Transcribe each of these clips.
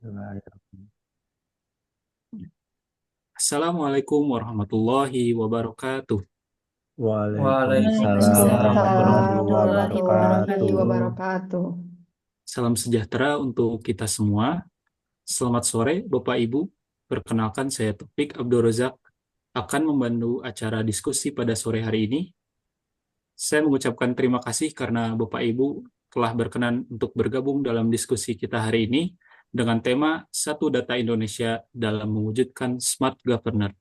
Bismillahirrahmanirrahim. Assalamualaikum warahmatullahi wabarakatuh. Waalaikumsalam Waalaikumsalam Waalaikumsalam warahmatullahi warahmatullahi warahmatullahi wabarakatuh. wabarakatuh. wabarakatuh. Salam sejahtera untuk kita semua. Selamat sore, Bapak Ibu. Perkenalkan, saya Taufik Abdul Razak akan membantu acara diskusi pada sore hari ini. Saya mengucapkan terima kasih karena Bapak Ibu telah berkenan untuk bergabung dalam diskusi kita hari ini dengan tema Satu Data Indonesia dalam mewujudkan Smart Governor.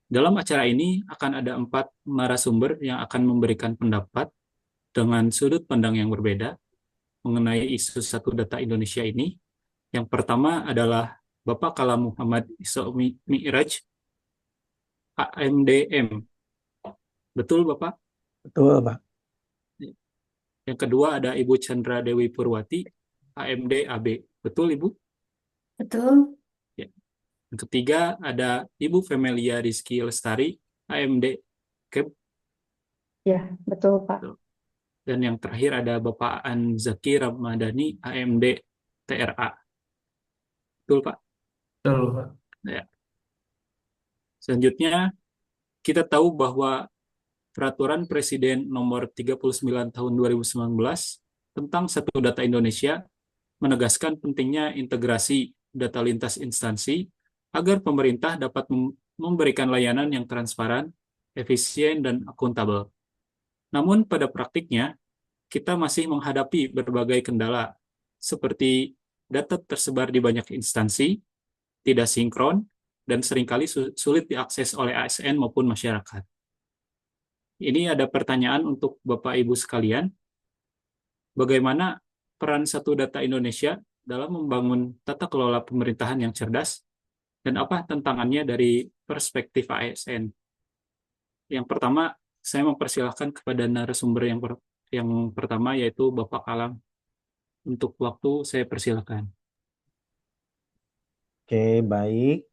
Dalam acara ini akan ada 4 narasumber yang akan memberikan pendapat dengan sudut pandang yang berbeda mengenai isu Satu Data Indonesia ini. Yang pertama adalah Bapak Kala Muhammad Isra Mi'raj, AMDM. Betul, Bapak? Betul, Pak. Yang kedua ada Ibu Chandra Dewi Purwati, AMD AB. Betul, Ibu? Betul? Ya. Yang ketiga ada Ibu Femelia Rizky Lestari, AMD KEB. Ya, betul, Pak. Dan yang terakhir ada Bapak Anzaki Ramadhani, AMD TRA. Betul, Pak? Betul, Pak. Ya. Selanjutnya, kita tahu bahwa Peraturan Presiden Nomor 39 Tahun 2019 tentang Satu Data Indonesia menegaskan pentingnya integrasi data lintas instansi agar pemerintah dapat memberikan layanan yang transparan, efisien, dan akuntabel. Namun pada praktiknya, kita masih menghadapi berbagai kendala, seperti data tersebar di banyak instansi, tidak sinkron, dan seringkali sulit diakses oleh ASN maupun masyarakat. Ini ada pertanyaan untuk Bapak Ibu sekalian, bagaimana peran Satu Data Indonesia dalam membangun tata kelola pemerintahan yang cerdas, dan apa tantangannya dari perspektif ASN? Yang pertama, saya mempersilahkan kepada narasumber yang pertama, yaitu Bapak Kalam. Untuk waktu, saya persilahkan. Oke, baik.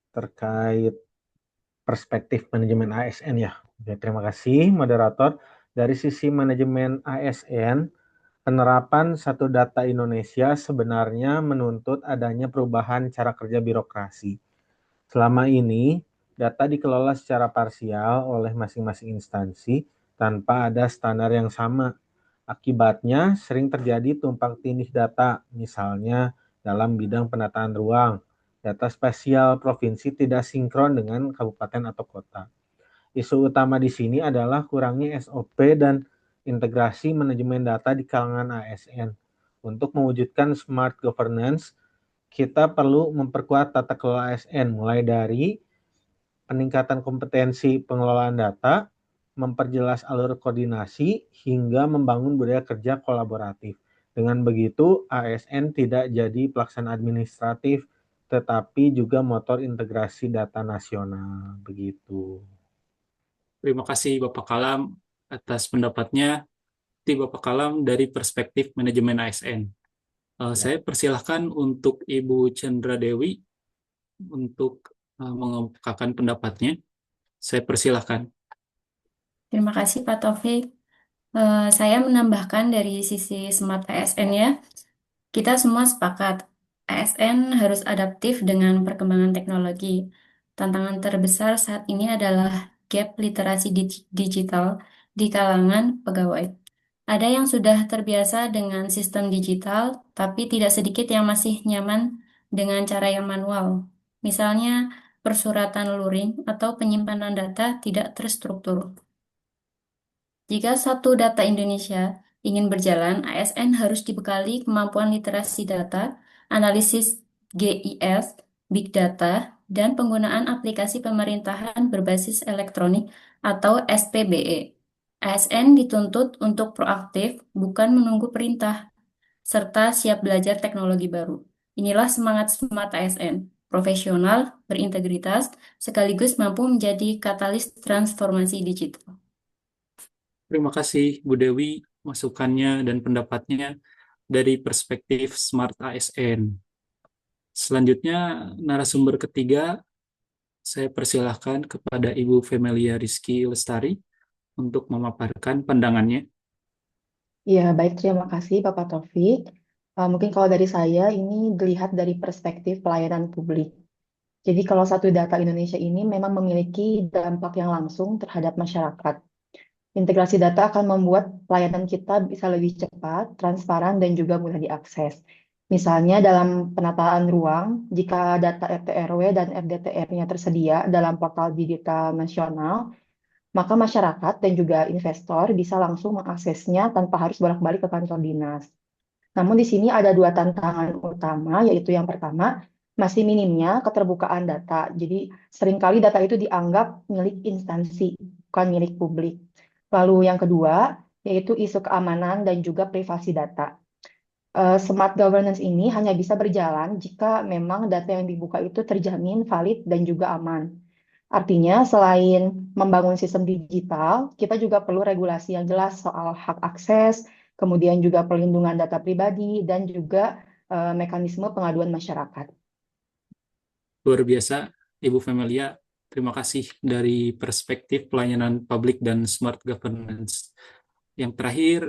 Terkait perspektif manajemen ASN ya. Oke, terima kasih, moderator. Dari sisi manajemen ASN, penerapan Satu Data Indonesia sebenarnya menuntut adanya perubahan cara kerja birokrasi. Selama ini, data dikelola secara parsial oleh masing-masing instansi tanpa ada standar yang sama. Akibatnya, sering terjadi tumpang tindih data, misalnya dalam bidang penataan ruang. Data spasial provinsi tidak sinkron dengan kabupaten atau kota. Isu utama di sini adalah kurangnya SOP dan integrasi manajemen data di kalangan ASN. Untuk mewujudkan smart governance, kita perlu memperkuat tata kelola ASN, mulai dari peningkatan kompetensi pengelolaan data, memperjelas alur koordinasi, hingga membangun budaya kerja kolaboratif. Dengan begitu, ASN tidak jadi pelaksana administratif, tetapi juga motor integrasi data nasional. Begitu. Terima kasih Bapak Kalam atas pendapatnya. Di Bapak Kalam dari perspektif manajemen ASN. Ya. Saya persilahkan untuk Ibu Chandra Dewi untuk mengemukakan pendapatnya. Saya persilahkan. Terima kasih, Pak Taufik. Saya menambahkan dari sisi Smart ASN ya. Kita semua sepakat, ASN harus adaptif dengan perkembangan teknologi. Tantangan terbesar saat ini adalah gap literasi digital di kalangan pegawai. Ada yang sudah terbiasa dengan sistem digital, tapi tidak sedikit yang masih nyaman dengan cara yang manual. Misalnya, persuratan luring atau penyimpanan data tidak terstruktur. Jika Satu Data Indonesia ingin berjalan, ASN harus dibekali kemampuan literasi data, analisis GIS, Big Data, dan penggunaan aplikasi pemerintahan berbasis elektronik atau SPBE. ASN dituntut untuk proaktif, bukan menunggu perintah, serta siap belajar teknologi baru. Inilah semangat Smart ASN, profesional, berintegritas, sekaligus mampu menjadi katalis transformasi digital. Terima kasih Bu Dewi masukannya dan pendapatnya dari perspektif Smart ASN. Selanjutnya narasumber ketiga, saya persilahkan kepada Ibu Femelia Rizky Lestari untuk memaparkan pandangannya. Ya, baik, terima kasih Bapak Taufik. Mungkin kalau dari saya ini dilihat dari perspektif pelayanan publik. Jadi kalau satu data Indonesia ini memang memiliki dampak yang langsung terhadap masyarakat. Integrasi data akan membuat pelayanan kita bisa lebih cepat, transparan, dan juga mudah diakses. Misalnya dalam penataan ruang, jika data RT RW dan RDTR-nya tersedia dalam portal digital nasional, maka masyarakat dan juga investor bisa langsung mengaksesnya tanpa harus bolak-balik ke kantor dinas. Namun di sini ada dua tantangan utama, yaitu yang pertama, masih minimnya keterbukaan data. Jadi seringkali data itu dianggap milik instansi, bukan milik publik. Lalu yang kedua, yaitu isu keamanan dan juga privasi data. Smart governance ini hanya bisa berjalan jika memang data yang dibuka itu terjamin valid dan juga aman. Artinya, selain membangun sistem digital, kita juga perlu regulasi yang jelas soal hak akses, kemudian juga perlindungan data pribadi, dan juga mekanisme pengaduan masyarakat. Luar biasa, Ibu Femelia. Terima kasih dari perspektif pelayanan publik dan smart governance. Yang terakhir,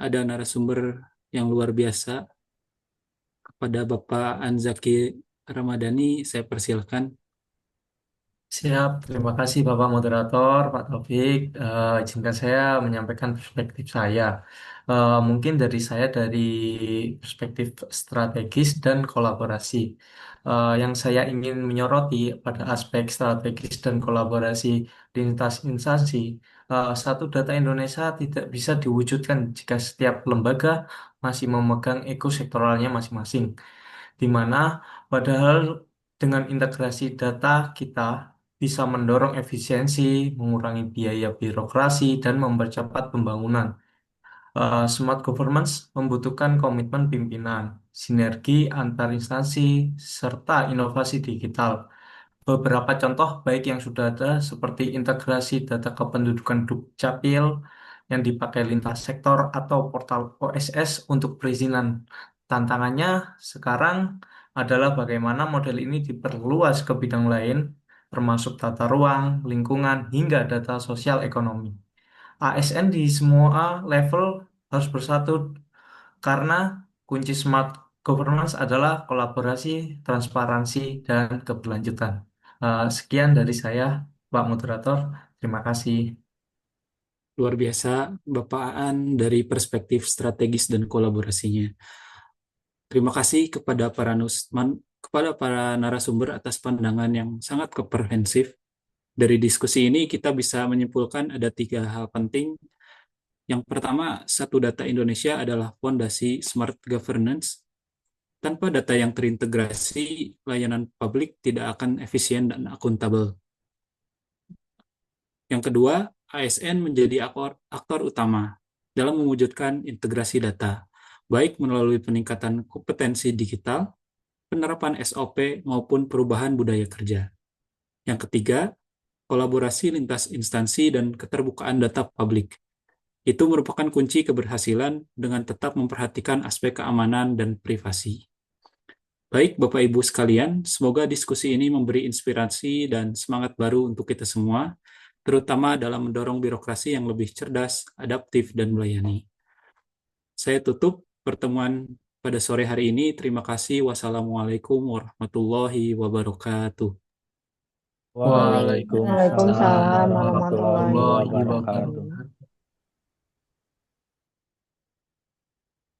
ada narasumber yang luar biasa. Kepada Bapak Anzaki Ramadhani, saya persilahkan. Siap, terima kasih Bapak Moderator, Pak Taufik. Izinkan saya menyampaikan perspektif saya. Mungkin dari saya dari perspektif strategis dan kolaborasi. Yang saya ingin menyoroti pada aspek strategis dan kolaborasi lintas instansi, satu data Indonesia tidak bisa diwujudkan jika setiap lembaga masih memegang ekosektoralnya masing-masing. Di mana padahal dengan integrasi data kita bisa mendorong efisiensi, mengurangi biaya birokrasi, dan mempercepat pembangunan. Smart governance membutuhkan komitmen pimpinan, sinergi antar instansi, serta inovasi digital. Beberapa contoh baik yang sudah ada seperti integrasi data kependudukan Dukcapil yang dipakai lintas sektor atau portal OSS untuk perizinan. Tantangannya sekarang adalah bagaimana model ini diperluas ke bidang lain, termasuk tata ruang, lingkungan, hingga data sosial ekonomi. ASN di semua level harus bersatu karena kunci smart governance adalah kolaborasi, transparansi, dan keberlanjutan. Sekian dari saya, Pak Moderator. Terima kasih. Luar biasa, Bapak Aan dari perspektif strategis dan kolaborasinya. Terima kasih kepada para narasumber atas pandangan yang sangat komprehensif. Dari diskusi ini kita bisa menyimpulkan ada 3 hal penting. Yang pertama, satu data Indonesia adalah fondasi smart governance. Tanpa data yang terintegrasi, layanan publik tidak akan efisien dan akuntabel. Yang kedua, ASN menjadi aktor utama dalam mewujudkan integrasi data, baik melalui peningkatan kompetensi digital, penerapan SOP, maupun perubahan budaya kerja. Yang ketiga, kolaborasi lintas instansi dan keterbukaan data publik. Itu merupakan kunci keberhasilan dengan tetap memperhatikan aspek keamanan dan privasi. Baik, Bapak Ibu sekalian, semoga diskusi ini memberi inspirasi dan semangat baru untuk kita semua, terutama dalam mendorong birokrasi yang lebih cerdas, adaptif, dan melayani. Saya tutup pertemuan pada sore hari ini. Terima kasih. Wassalamualaikum warahmatullahi wabarakatuh. Waalaikumsalam Waalaikumsalam warahmatullahi warahmatullahi Warahmatullahi wabarakatuh. wabarakatuh. wabarakatuh.